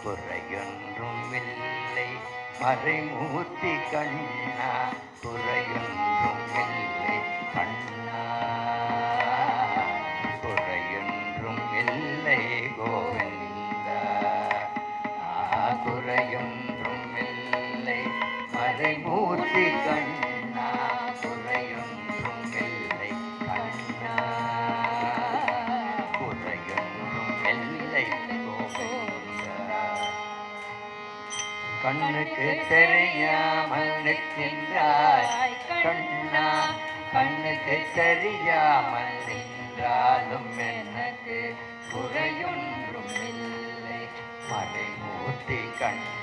குறையொன்றும் இல்லை மறைமூர்த்தி கண்ணா, குறையொன்றும் இல்லை கண்ணா, குறையொன்றும் இல்லை கோவிந்தா, குறையொன்றும் இல்லை மறைமூர்த்தி கண்ணா, குறையொன்றும் இல்லை கண்ணா, குறையொன்றும் இல்லை கோவிந்தா. கண்ணுக்கு தெரியாமல் நிற்கின்றாய் கண்ணா, கண்ணுக்கு தெரியாமல் நின்றாலும் எனக்கு குறையொன்றும் இல்லை மறைமூர்த்தி கண்ணா.